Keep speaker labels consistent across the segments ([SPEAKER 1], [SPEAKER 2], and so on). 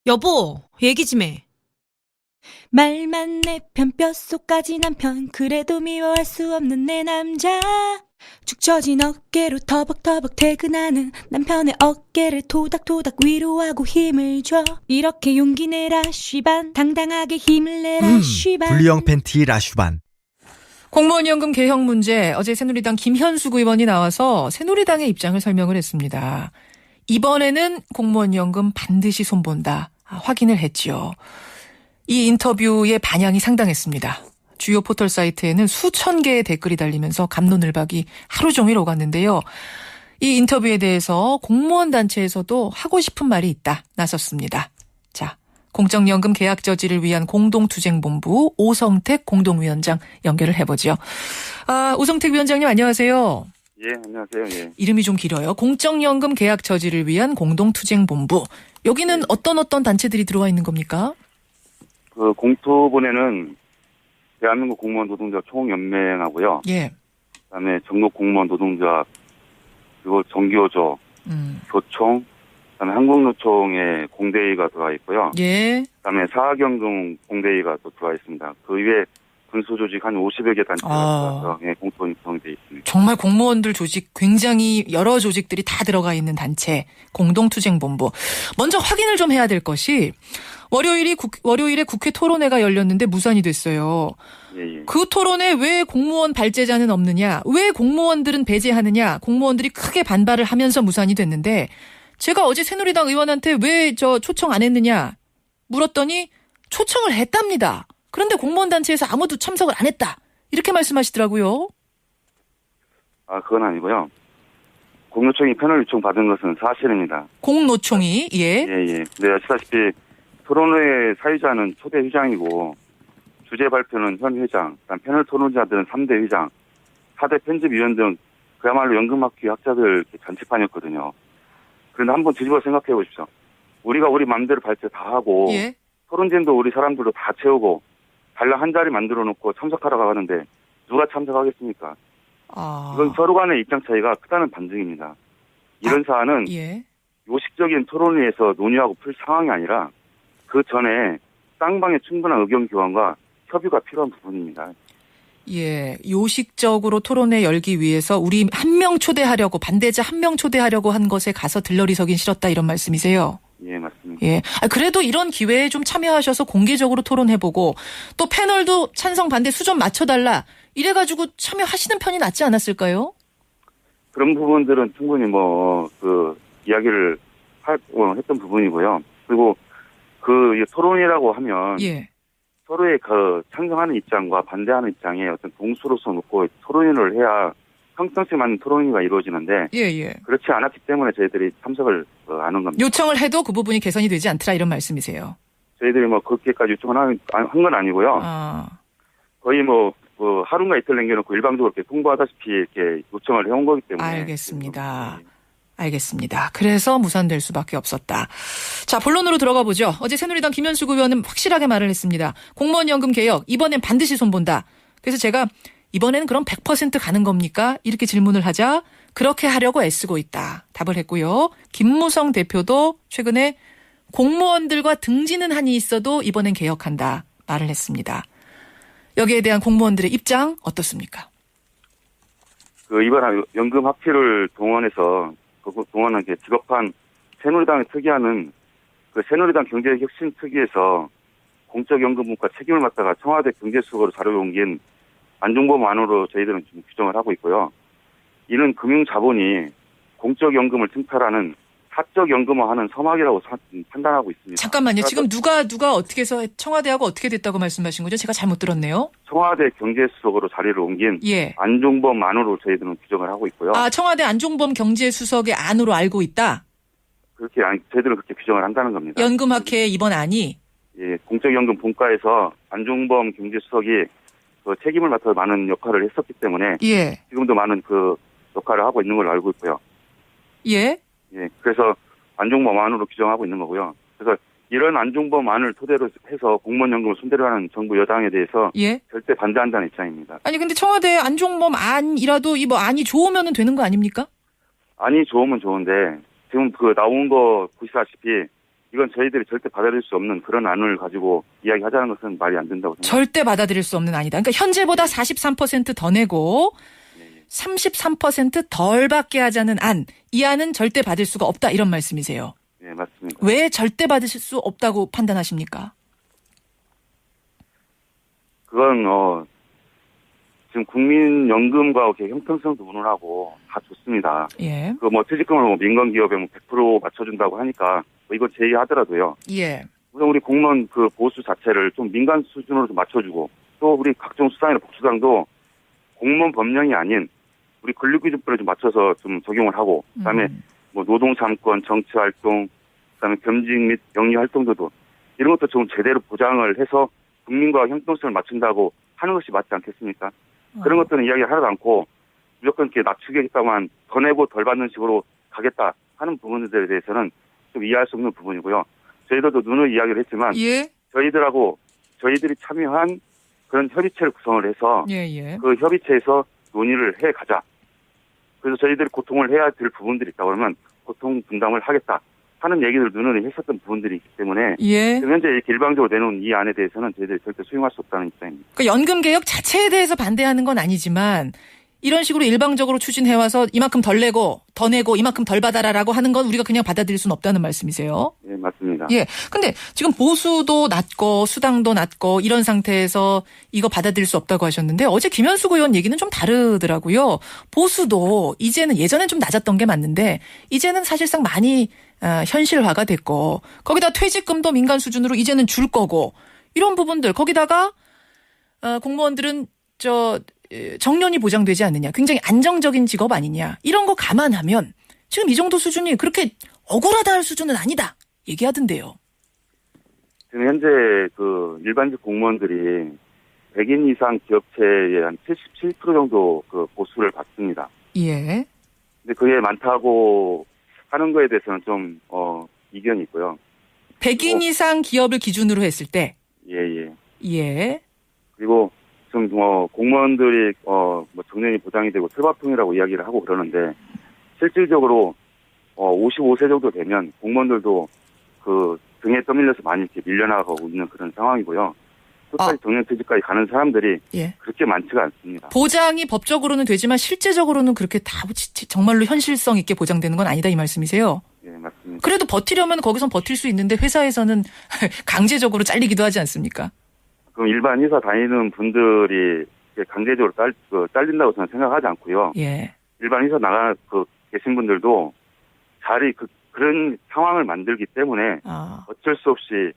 [SPEAKER 1] 여보, 얘기 좀 해.
[SPEAKER 2] 말만 내 편 뼛속까지 남편 그래도 미워할 수 없는 내 남자 축 처진 어깨로 터벅터벅 퇴근하는 남편의 어깨를 토닥토닥 위로하고 힘을 줘 이렇게 용기 내라 쉬반 당당하게 힘을 내라 쉬반
[SPEAKER 3] 분리형 팬티 라슈반.
[SPEAKER 4] 공무원 연금 개혁 문제, 어제 새누리당 김현숙 의원이 나와서 새누리당의 입장을 설명을 했습니다. 이번에는 공무원 연금 반드시 손본다. 확인을 했지요. 이 인터뷰의 반향이 상당했습니다. 주요 포털 사이트에는 수천 개의 댓글이 달리면서 갑론을박이 하루 종일 오갔는데요. 이 인터뷰에 대해서 공무원 단체에서도 하고 싶은 말이 있다 나섰습니다. 자, 공적연금 계약 저지를 위한 공동투쟁본부 오성택 공동위원장 연결을 해보죠. 오성택 위원장님 안녕하세요.
[SPEAKER 5] 예, 안녕하세요. 예.
[SPEAKER 4] 이름이 좀 길어요. 공적연금 계약 저지를 위한 공동투쟁본부. 여기는 어떤 단체들이 들어와 있는 겁니까?
[SPEAKER 5] 그 공투본에는 대한민국 공무원 노동조합 총연맹하고요.
[SPEAKER 4] 예.
[SPEAKER 5] 그다음에 전국 공무원 노동조합, 그리고 정교조, 교총, 그다음에 한국노총의 공대회의가 들어와 있고요.
[SPEAKER 4] 예.
[SPEAKER 5] 그다음에 사학연금 공대회의가 또 들어와 있습니다. 그 외에 군수조직 한 50여 개 단체가 들어와서 공투본이 구성되어 있습니다.
[SPEAKER 4] 정말 공무원들 조직 굉장히 여러 조직들이 다 들어가 있는 단체 공동투쟁본부. 먼저 확인을 좀 해야 될 것이 월요일에 국회 토론회가 열렸는데 무산이 됐어요.
[SPEAKER 5] 예.
[SPEAKER 4] 그 토론에 왜 공무원 발제자는 없느냐, 왜 공무원들은 배제하느냐, 공무원들이 크게 반발을 하면서 무산이 됐는데 제가 어제 새누리당 의원한테 왜 초청 안 했느냐 물었더니 초청을 했답니다. 그런데 공무원 단체에서 아무도 참석을 안 했다. 이렇게 말씀하시더라고요.
[SPEAKER 5] 그건 아니고요. 공노총이 패널 요청 받은 것은 사실입니다.
[SPEAKER 4] 공노총이, 예.
[SPEAKER 5] 예. 근데 아시다시피 토론회 사유자는 초대 회장이고 주제 발표는 현 회장, 그다음 패널 토론자들은 3대 회장, 4대 편집위원 등 그야말로 연금학회 학자들 잔치판이었거든요. 그런데 한번 뒤집어 생각해 보십시오. 우리가 우리 마음대로 발표 다 하고
[SPEAKER 4] 예.
[SPEAKER 5] 토론진도 우리 사람들도 다 채우고 달랑 한 자리 만들어 놓고 참석하러 가는데 누가 참석하겠습니까? 이건 서로 간의 입장 차이가 크다는 반증입니다. 이런 사안은
[SPEAKER 4] 예.
[SPEAKER 5] 요식적인 토론회에서 논의하고 풀 상황이 아니라 그 전에 쌍방의 충분한 의견 교환과 협의가 필요한 부분입니다.
[SPEAKER 4] 예, 요식적으로 토론회 열기 위해서 우리 한 명 초대하려고, 반대자 한 명 초대하려고 한 것에 가서 들러리서긴 싫었다 이런 말씀이세요?
[SPEAKER 5] 예, 맞습니다.
[SPEAKER 4] 예. 그래도 이런 기회에 좀 참여하셔서 공개적으로 토론해보고 또 패널도 찬성 반대 수좀 맞춰달라 이래가지고 참여하시는 편이 낫지 않았을까요?
[SPEAKER 5] 그런 부분들은 충분히 이야기를 했던 부분이고요. 그리고 토론이라고 하면
[SPEAKER 4] 예.
[SPEAKER 5] 서로의 찬성하는 입장과 반대하는 입장에 어떤 동수로서 놓고 토론을 해야 평등성 맞는 토론회가 이루어지는데
[SPEAKER 4] 예.
[SPEAKER 5] 그렇지 않았기 때문에 저희들이 참석을 안 한 겁니다.
[SPEAKER 4] 요청을 해도 그 부분이 개선이 되지 않더라 이런 말씀이세요.
[SPEAKER 5] 저희들이 그렇게까지 요청을 한 건 아니고요. 거의 하루가 이틀 남겨놓고 일방적으로 이렇게 통보하다시피 이렇게 요청을 해온 거기 때문에.
[SPEAKER 4] 알겠습니다. 그래서 무산될 수밖에 없었다. 자, 본론으로 들어가 보죠. 어제 새누리당 김현숙 의원은 확실하게 말을 했습니다. 공무원 연금 개혁 이번엔 반드시 손본다. 그래서 제가 이번에는 그럼 100% 가는 겁니까? 이렇게 질문을 하자 그렇게 하려고 애쓰고 있다. 답을 했고요. 김무성 대표도 최근에 공무원들과 등지는 한이 있어도 이번엔 개혁한다. 말을 했습니다. 여기에 대한 공무원들의 입장 어떻습니까?
[SPEAKER 5] 이번 연금 학회를 동원해서 동원한 게 직업한 새누리당이 특이하는 새누리당 경제혁신 특위에서 공적연금분과 책임을 맡다가 청와대 경제수석으로 자료를 옮긴 안종범 안으로 저희들은 지금 규정을 하고 있고요. 이는 금융자본이 공적연금을 증탈하는 사적연금화하는 서막이라고 판단하고 있습니다.
[SPEAKER 4] 잠깐만요. 지금 누가 어떻게 해서 청와대하고 어떻게 됐다고 말씀하신 거죠? 제가 잘못 들었네요.
[SPEAKER 5] 청와대 경제수석으로 자리를 옮긴 안종범 안으로 저희들은 규정을 하고 있고요.
[SPEAKER 4] 청와대 안종범 경제수석의 안으로 알고 있다?
[SPEAKER 5] 저희들은 그렇게 규정을 한다는 겁니다.
[SPEAKER 4] 연금학회의 이번 안이?
[SPEAKER 5] 예, 공적연금 분과에서 안종범 경제수석이 책임을 맡아 많은 역할을 했었기 때문에 지금도 많은 역할을 하고 있는 걸로 알고 있고요.
[SPEAKER 4] 예.
[SPEAKER 5] 예, 그래서 안종범 안으로 규정하고 있는 거고요. 그래서 이런 안종범 안을 토대로 해서 공무원연금을 손대려 하는 정부 여당에 대해서 절대 반대한다는 입장입니다.
[SPEAKER 4] 아니 근데 청와대 안종범 안이라도 안이 좋으면 되는 거 아닙니까?
[SPEAKER 5] 안이 좋으면 좋은데 지금 나온 거 보시다시피 이건 저희들이 절대 받아들일 수 없는 그런 안을 가지고 이야기하자는 것은 말이 안 된다고 생각합니다.
[SPEAKER 4] 절대 받아들일 수 없는 안이다. 그러니까 현재보다 43%더 내고 33%덜 받게 하자는 안. 이 안은 절대 받을 수가 없다. 이런 말씀이세요.
[SPEAKER 5] 네, 맞습니다.
[SPEAKER 4] 왜 절대 받으실 수 없다고 판단하십니까?
[SPEAKER 5] 그건 지금 국민연금과 형평성도 운운하고 다 좋습니다.
[SPEAKER 4] 예.
[SPEAKER 5] 그 퇴직금을 민간기업에 100% 맞춰준다고 하니까 이거 제의하더라도요.
[SPEAKER 4] 예.
[SPEAKER 5] 우선 우리 공무원 그 보수 자체를 좀 민간 수준으로 좀 맞춰주고 또 우리 각종 수당이나 복수당도 공무원 법령이 아닌 우리 근로기준법에 좀 맞춰서 좀 적용을 하고 그다음에 노동참건, 정치활동, 그다음에 겸직 및 영리활동도 이런 것도 좀 제대로 보장을 해서 국민과 형평성을 맞춘다고 하는 것이 맞지 않겠습니까? 그런 것들은 이야기 하나도 않고 무조건 이렇게 낮추겠다만 더 내고 덜 받는 식으로 가겠다 하는 부분들에 대해서는 좀 이해할 수 없는 부분이고요. 저희들도 누누이 이야기를 했지만
[SPEAKER 4] 예.
[SPEAKER 5] 저희들이 참여한 그런 협의체를 구성을 해서
[SPEAKER 4] 예.
[SPEAKER 5] 그 협의체에서 논의를 해 가자. 그래서 저희들이 고통을 해야 될 부분들이 있다 그러면 고통 분담을 하겠다 하는 얘기를 누누이 했었던 부분들이 있기 때문에
[SPEAKER 4] 예.
[SPEAKER 5] 지금 현재 이렇게 일방적으로 내놓은 이 안에 대해서는 저희들이 절대 수용할 수 없다는 입장입니다.
[SPEAKER 4] 그러니까 연금 개혁 자체에 대해서 반대하는 건 아니지만 이런 식으로 일방적으로 추진해와서 이만큼 덜 내고 더 내고 이만큼 덜 받아라라고 하는 건 우리가 그냥 받아들일 수는 없다는 말씀이세요?
[SPEAKER 5] 네, 맞습니다.
[SPEAKER 4] 예. 근데 지금 보수도 낮고 수당도 낮고 이런 상태에서 이거 받아들일 수 없다고 하셨는데 어제 김현숙 의원 얘기는 좀 다르더라고요. 보수도 이제는 예전엔 좀 낮았던 게 맞는데 이제는 사실상 많이 현실화가 됐고 거기다 퇴직금도 민간 수준으로 이제는 줄 거고 이런 부분들 거기다가 공무원들은 정년이 보장되지 않느냐. 굉장히 안정적인 직업 아니냐. 이런 거 감안하면 지금 이 정도 수준이 그렇게 억울하다 할 수준은 아니다. 얘기하던데요.
[SPEAKER 5] 지금 현재 그 일반직 공무원들이 100인 이상 기업체의 한 77% 정도 그 보수를 받습니다.
[SPEAKER 4] 예.
[SPEAKER 5] 근데 그게 많다고 하는 거에 대해서는 좀 이견이 있고요.
[SPEAKER 4] 100인 이상 기업을 기준으로 했을 때.
[SPEAKER 5] 예.
[SPEAKER 4] 예.
[SPEAKER 5] 그리고 지금 공무원들이 정년이 보장이 되고 틀밥통이라고 이야기를 하고 그러는데 실질적으로 55세 정도 되면 공무원들도 그 등에 떠밀려서 많이 이렇게 밀려나가고 있는 그런 상황이고요. 끝까지 정년퇴직까지 가는 사람들이
[SPEAKER 4] 예.
[SPEAKER 5] 그렇게 많지가 않습니다.
[SPEAKER 4] 보장이 법적으로는 되지만 실제적으로는 그렇게 다 정말로 현실성 있게 보장되는 건 아니다 이 말씀이세요?
[SPEAKER 5] 예, 맞습니다.
[SPEAKER 4] 그래도 버티려면 거기선 버틸 수 있는데 회사에서는 강제적으로 잘리기도 하지 않습니까?
[SPEAKER 5] 그럼 일반 회사 다니는 분들이 강제적으로 잘린다고 저는 생각하지 않고요.
[SPEAKER 4] 예.
[SPEAKER 5] 일반 회사 계신 분들도 그런 상황을 만들기 때문에 어쩔 수 없이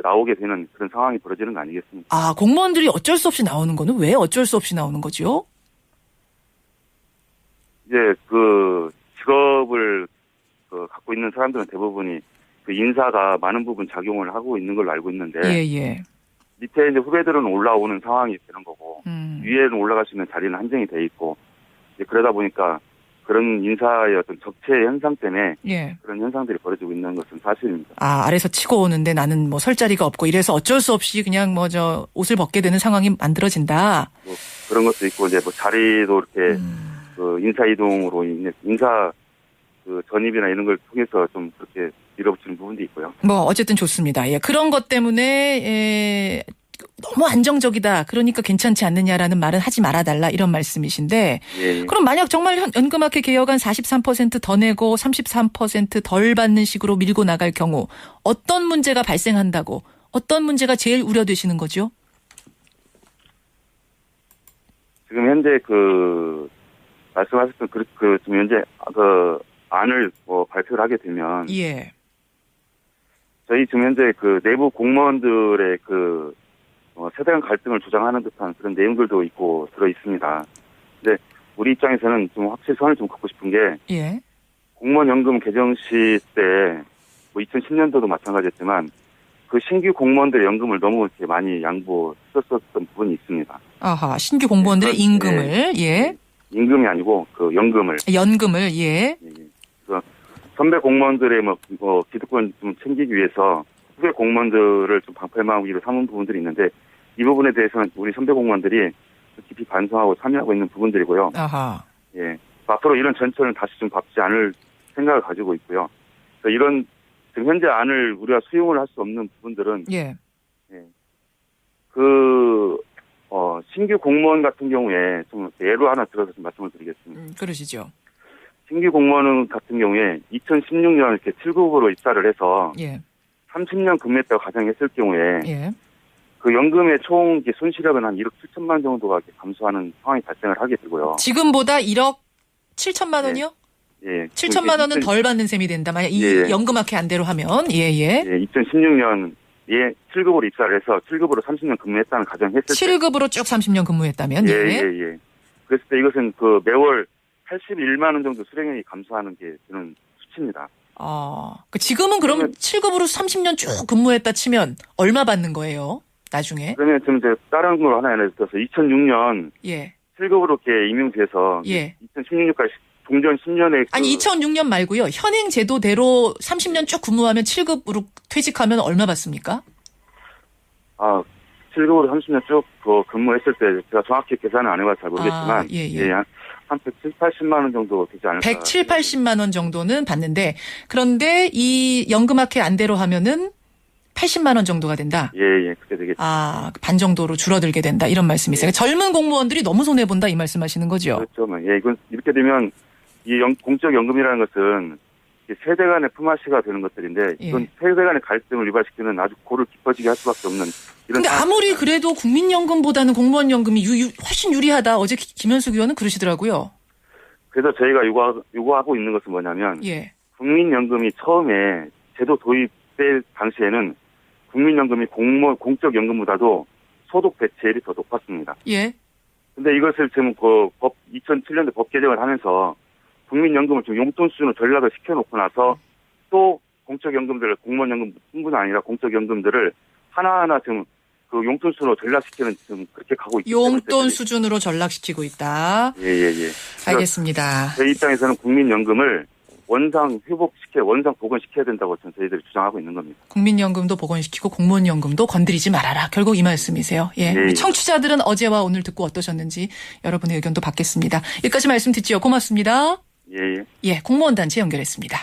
[SPEAKER 5] 나오게 되는 그런 상황이 벌어지는 거 아니겠습니까?
[SPEAKER 4] 공무원들이 어쩔 수 없이 나오는 거는 왜 어쩔 수 없이 나오는 거죠?
[SPEAKER 5] 이제 그 직업을 갖고 있는 사람들은 대부분이 그 인사가 많은 부분 작용을 하고 있는 걸로 알고 있는데
[SPEAKER 4] 예.
[SPEAKER 5] 밑에 이제 후배들은 올라오는 상황이 되는 거고 위에는 올라갈 수 있는 자리는 한정이 돼 있고 이제 그러다 보니까 그런 인사의 어떤 적체 현상 때문에 그런 현상들이 벌어지고 있는 것은 사실입니다.
[SPEAKER 4] 아래서 치고 오는데 나는 설 자리가 없고 이래서 어쩔 수 없이 그냥 옷을 벗게 되는 상황이 만들어진다.
[SPEAKER 5] 그런 것도 있고 이제 자리도 이렇게 인사 이동으로 인사 전입이나 이런 걸 통해서 좀 그렇게 밀어붙이는 부분도 있고요.
[SPEAKER 4] 어쨌든 좋습니다. 예. 그런 것 때문에 너무 안정적이다. 그러니까 괜찮지 않느냐라는 말은 하지 말아달라 이런 말씀이신데
[SPEAKER 5] 예.
[SPEAKER 4] 그럼 만약 정말 연금학회 개혁안 43%더 내고 33%덜 받는 식으로 밀고 나갈 경우 어떤 문제가 발생한다고 어떤 문제가 제일 우려되시는 거죠?
[SPEAKER 5] 지금 현재 말씀하셨던 지금 현재 안을 발표를 하게 되면
[SPEAKER 4] 예.
[SPEAKER 5] 저희 지금 현재 내부 공무원들의 세대 간 갈등을 조장하는 듯한 그런 내용들도 있고 들어 있습니다. 근데 우리 입장에서는 좀 확실히 선을 좀 긋고 싶은 게 공무원 연금 개정 시 때 2010년도도 마찬가지였지만 그 신규 공무원들의 연금을 너무 이렇게 많이 양보했었던 부분이 있습니다.
[SPEAKER 4] 아하, 신규 공무원들의 임금을
[SPEAKER 5] 임금이 아니고 연금을 선배 공무원들의 기득권 좀 챙기기 위해서 후배 공무원들을 좀 방패막이 위로 삼은 부분들이 있는데 이 부분에 대해서는 우리 선배 공무원들이 깊이 반성하고 참여하고 있는 부분들이고요.
[SPEAKER 4] 아하.
[SPEAKER 5] 예. 앞으로 이런 전철은 다시 좀 밟지 않을 생각을 가지고 있고요. 이런 지금 현재 안을 우리가 수용을 할 수 없는 부분들은
[SPEAKER 4] 예.
[SPEAKER 5] 신규 공무원 같은 경우에 좀 예로 하나 들어서 좀 말씀을 드리겠습니다.
[SPEAKER 4] 그러시죠.
[SPEAKER 5] 신규 공무원 같은 경우에 2016년 이렇게 7급으로 입사를 해서
[SPEAKER 4] 예.
[SPEAKER 5] 30년 근무했다고 가정했을 경우에
[SPEAKER 4] 예.
[SPEAKER 5] 그 연금의 총 이렇게 손실액은 한 1억 7천만 정도가 이렇게 감소하는 상황이 발생을 하게 되고요.
[SPEAKER 4] 지금보다 1억 7천만 원이요?
[SPEAKER 5] 예.
[SPEAKER 4] 7천만 원은 덜 받는 셈이 된다. 만약 이
[SPEAKER 5] 예.
[SPEAKER 4] 연금학회 안대로 하면 예예.
[SPEAKER 5] 2016년 7급으로 입사를 해서 7급으로 30년 근무했다는 가정했을 때
[SPEAKER 4] 7급으로 쭉 30년 근무했다면 예.
[SPEAKER 5] 예. 그랬을 때 이것은 그 매월 81만 원 정도 수령액이 감소하는 게 드는 수치입니다.
[SPEAKER 4] 지금은 그럼 7급으로 30년 쭉 근무했다 치면 얼마 받는 거예요? 나중에?
[SPEAKER 5] 그러면 좀 이제 다른 걸 하나 예를 들어서 2006년
[SPEAKER 4] 예.
[SPEAKER 5] 7급으로 이렇게 임용돼서
[SPEAKER 4] 예.
[SPEAKER 5] 2016년까지 종전 10년에
[SPEAKER 4] 아니 2006년 말고요. 현행 제도대로 30년 쭉 근무하면 7급으로 퇴직하면 얼마 받습니까?
[SPEAKER 5] 7급으로 30년 쭉 근무했을 때 제가 정확히 계산을 안 해봐서 잘 모르겠지만 한 170, 80만 원 정도 되지 않을까.
[SPEAKER 4] 170, 80만 원 정도는 받는데 그런데 이 연금학회 안대로 하면은 80만 원 정도가 된다.
[SPEAKER 5] 예, 그렇게 되겠죠.
[SPEAKER 4] 반 정도로 줄어들게 된다. 이런 말씀이세요. 젊은 공무원들이 너무 손해 본다 이 말씀하시는 거죠.
[SPEAKER 5] 그렇죠. 이건 이렇게 되면 이 공적 연금이라는 것은 세대 간의 품앗이가 되는 것들인데 이건 세대 간의 갈등을 유발시키는 아주 골을 깊어지게 할 수밖에 없는 이런.
[SPEAKER 4] 근데 아무리 그래도 국민연금보다는 공무원연금이 훨씬 유리하다. 어제 김현숙 의원은 그러시더라고요.
[SPEAKER 5] 그래서 저희가 요구하고 있는 것은 뭐냐면 국민연금이 처음에 제도 도입될 당시에는 국민연금이 공적 연금보다도 소득 대체율이 더 높았습니다.
[SPEAKER 4] 예.
[SPEAKER 5] 근데 이것을 지금 2007년도 법 개정을 하면서 국민연금을 좀 용돈 수준으로 전락을 시켜놓고 나서 또 공적연금들을 공무원연금뿐만 아니라 공적연금들을 하나하나 지금 그 용돈 수준으로 전락시키는 지금 그렇게 가고 있기 때문에
[SPEAKER 4] 용돈 수준으로 전락시키고 있다.
[SPEAKER 5] 예.
[SPEAKER 4] 알겠습니다.
[SPEAKER 5] 저희 입장에서는 국민연금을 원상 복원시켜야 된다고 저희들이 주장하고 있는 겁니다.
[SPEAKER 4] 국민연금도 복원시키고 공무원연금도 건드리지 말아라. 결국 이 말씀이세요. 예. 우리 청취자들은 어제와 오늘 듣고 어떠셨는지 여러분의 의견도 받겠습니다. 여기까지 말씀 듣지요. 고맙습니다.
[SPEAKER 5] 예.
[SPEAKER 4] 예, 공무원 단체 연결했습니다.